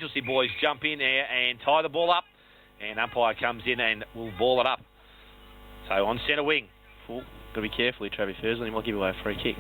Winchelsea boys jump in there and tie the ball up, and umpire comes in and will ball it up. So on centre wing. Got to be careful here, Travis Fursley. He might give away a free kick.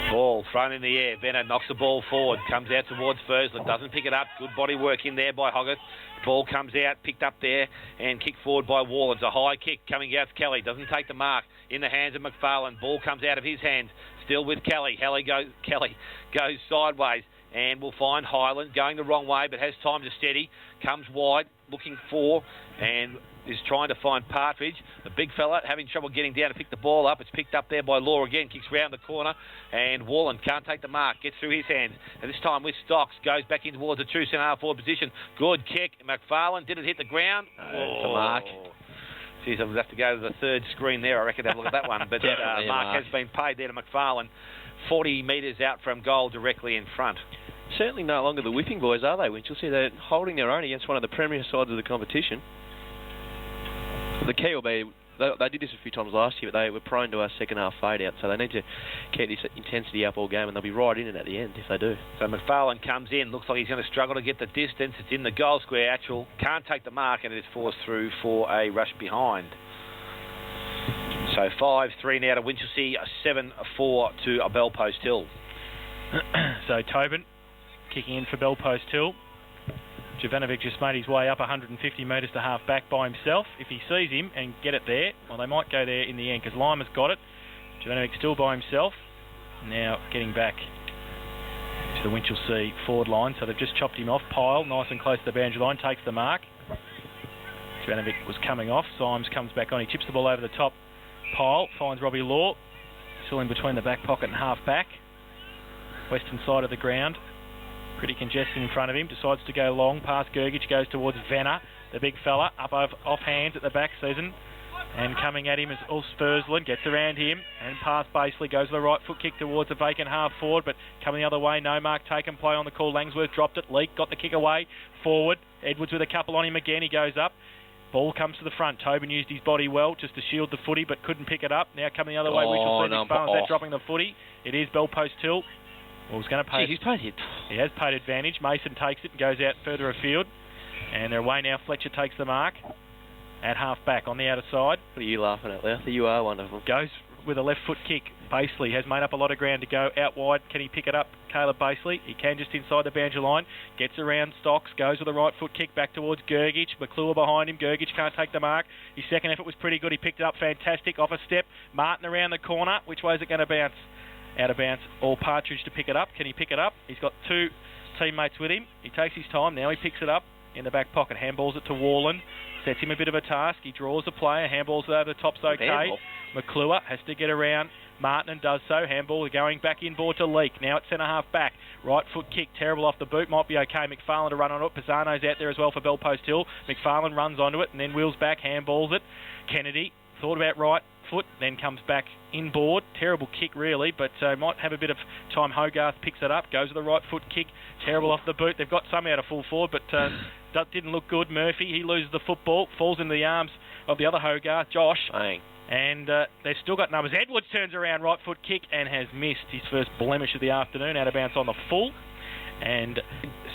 Ball thrown in the air. Venner knocks the ball forward. Comes out towards Fursley. Doesn't pick it up. Good body work in there by Hoggett. Ball comes out, picked up there, and kicked forward by Wall. It's a high kick coming out to Kelly. Doesn't take the mark. In the hands of McFarlane. Ball comes out of his hands. Still with Kelly. Kelly goes sideways. And will find Highland going the wrong way, but has time to steady. Comes wide, looking for, and is trying to find Partridge. The big fella having trouble getting down to pick the ball up. It's picked up there by Law again. Kicks round the corner, and Wallen can't take the mark. Gets through his hands. And this time with Stocks. Goes back in towards the true centre forward position. Good kick. McFarlane. Did it hit the ground? It's a mark. Geez, I'll have to go to the third screen there, I reckon, to have a look at that one. But mark has been paid there to McFarlane. 40 metres out from goal directly in front. Certainly no longer the whipping boys, are they, Winchelsea? They're holding their own against one of the premier sides of the competition. The key will be, they did this a few times last year, but they were prone to a second half fade out, so they need to keep this intensity up all game, and they'll be right in it at the end if they do. So McFarlane comes in, looks like he's going to struggle to get the distance. It's in the goal square. Actual can't take the mark, and it is forced through for a rush behind. So 5-3 now to Winchelsea, 7-4 to Bellpost Hill. So Tobin kicking in for Bellpost Hill. Jovanovic just made his way up 150 metres to half back by himself. If he sees him and get it there, well, they might go there in the end because Lima's got it. Jovanovic still by himself. Now getting back to the Winchelsea forward line. So they've just chopped him off. Pyle, nice and close to the boundary line, takes the mark. Jovanovic was coming off. Symes comes back on. He chips the ball over the top. Pyle finds Robbie Law. Still in between the back pocket and half back. Western side of the ground. Pretty congested in front of him. Decides to go long past Gergich. Goes towards Venner, the big fella, up off hands at the back season. And coming at him is Ulf Spursland. Gets around him and past Basely. Goes with the right foot kick towards the vacant half forward. But coming the other way, no mark taken. Play on the call. Langsworth dropped it. Leak got the kick away. Forward. Edwards with a couple on him again. He goes up. Ball comes to the front. Tobin used his body well just to shield the footy but couldn't pick it up. Now coming the other way. We shall see Nick Barnes dropping the footy. It is Bellpost Hill. Well, he's going to pay. He's paid it. He has paid advantage. Mason takes it and goes out further afield. And they're away now. Fletcher takes the mark at half back on the outer side. What are you laughing at, Lowther? You are one of them. Goes with a left foot kick. Basely has made up a lot of ground to go out wide. Can he pick it up? Caleb Basely. He can just inside the boundary line. Gets around Stocks. Goes with a right foot kick back towards Gergich. McClure behind him. Gergich can't take the mark. His second effort was pretty good. He picked it up fantastic off a step. Martin around the corner. Which way is it going to bounce? Out of bounce. All Partridge to pick it up. Can he pick it up? He's got two teammates with him. He takes his time. Now he picks it up in the back pocket. Handballs it to Warland. Sets him a bit of a task. He draws the player. Handballs it over the top's okay. McClure has to get around Martin and does so. Handball going back inboard to Leak. Now it's centre half back. Right foot kick. Terrible off the boot. Might be okay. McFarlane to run on it. Pisano's out there as well for Bellpost Hill. McFarlane runs onto it and then wheels back. Handballs it. Kennedy thought about right foot, then comes back inboard. Terrible kick really, but might have a bit of time. Hogarth picks it up, goes with the right foot kick. Terrible off the boot. They've got some out of full forward, but that didn't look good. Murphy, he loses the football, falls into the arms of the other Hogarth, Josh. Bang. And they've still got numbers. Edwards turns around, right foot kick, and has missed his first blemish of the afternoon, out of bounds on the full. And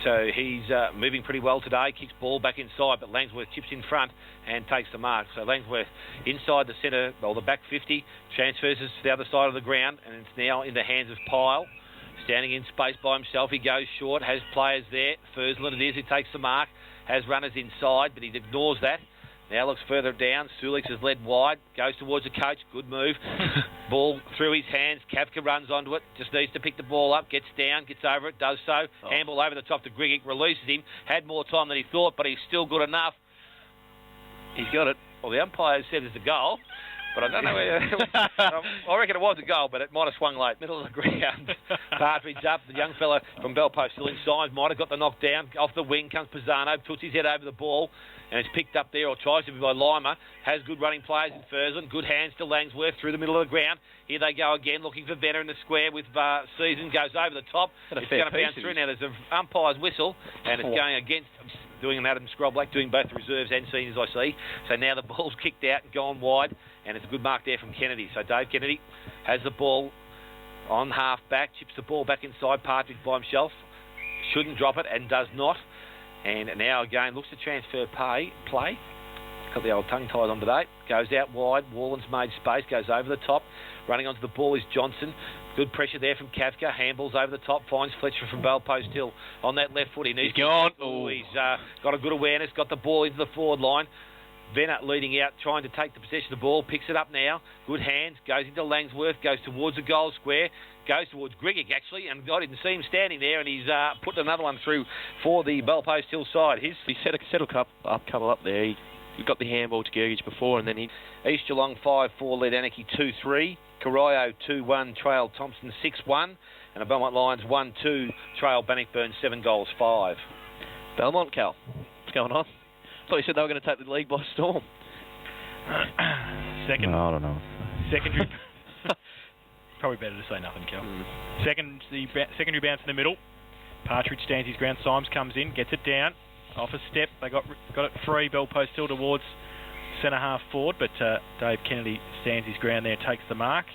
so he's moving pretty well today. Kicks ball back inside, but Langsworth chips in front and takes the mark. So Langsworth inside the centre, well, the back 50, transfers us to the other side of the ground, and it's now in the hands of Pyle. Standing in space by himself, he goes short, has players there. Fursland it is, he takes the mark, has runners inside, but he ignores that. Now looks further down. Sulix is led wide. Goes towards the coach. Good move. Ball through his hands. Kafka runs onto it. Just needs to pick the ball up. Gets down. Gets over it. Does so. Handball over the top to Grigic. Releases him. Had more time than he thought, but he's still good enough. He's got it. Well, the umpire said it's a goal, but I don't know where. I reckon it was a goal, but it might have swung late. Middle of the ground. Partridge up. The young fella from Bellpost still inside. Might have got the knockdown. Off the wing comes Pisano. Puts his head over the ball. And it's picked up there, or tries to be by Lima. Has good running players in Fursland. Good hands to Langsworth through the middle of the ground. Here they go again, looking for Venner in the square with Season. Goes over the top. It's going to bounce through now. There's an umpire's whistle, and it's going against, doing an Adam Scroblack, doing both reserves and seniors, I see. So now the ball's kicked out and gone wide, and it's a good mark there from Kennedy. So Dave Kennedy has the ball on half back, chips the ball back inside. Partridge by himself. shouldn't drop it and does not. And now again looks to transfer play. Got the old tongue tied on today. Goes out wide. Wallen's made space. Goes over the top. Running onto the ball is Johnson. Good pressure there from Kafka. Handballs over the top. Finds Fletcher from Bell Post Hill on that left foot. He's gone. He's got a good awareness. Got the ball into the forward line. Venner leading out, trying to take the possession of the ball. Picks it up now. Good hands. Goes into Langsworth. Goes towards the goal square. Goes towards Grigic, actually. And I didn't see him standing there. And he's put another one through for the Bell Post Hill side. He set a couple up there. He got the handball to Gergich before, and then he... East Geelong 5-4, led Anarchy 2-3. Corio 2-1, trailed Thompson 6-1. And the Belmont Lions 1-2, trailed Bannockburn 7-5. Belmont, Cal. What's going on? I thought you said they were going to take the league by storm. Second. No, I don't know. Secondary. Probably better to say nothing, Cal. Secondary bounce in the middle. Partridge stands his ground. Symes comes in, gets it down. Off a step. They got it free. Bell Post Hill towards centre half forward, but Dave Kennedy stands his ground there, takes the mark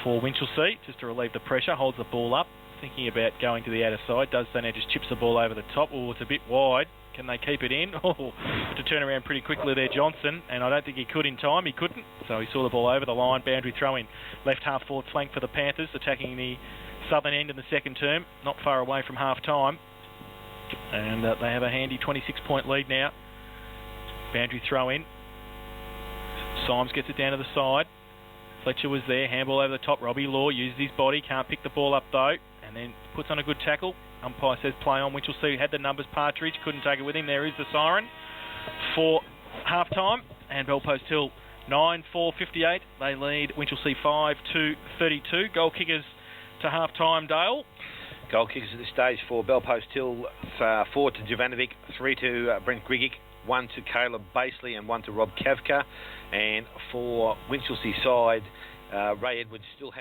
for Winchelsea just to relieve the pressure. Holds the ball up, thinking about going to the outer side. Does so now, just chips the ball over the top. Oh, it's a bit wide. Can they keep it in? Oh, to turn around pretty quickly there, Johnson, and I don't think he could in time. He couldn't, so he saw the ball over the line. Boundary throw in. Left half forward flank for the Panthers, attacking the southern end in the second term, not far away from half time. And they have a handy 26-point lead now. Boundary throw in. Symes gets it down to the side. Fletcher was there. Handball over the top. Robbie Law uses his body. Can't pick the ball up though. And then puts on a good tackle. Umpire says play on. Winchelsea had the numbers. Partridge couldn't take it with him. There is the siren for half-time. And Bell Post Hill 9-4-58. They lead Winchelsea 5-32. Goal kickers to half-time, Dale. Goal kickers at this stage for Bell Post Hill, 4 to Jovanovic, 3 to Brent Grigic, 1 to Caleb Baseley and 1 to Rob Kavka. And for Winchelsea side, Ray Edwards still has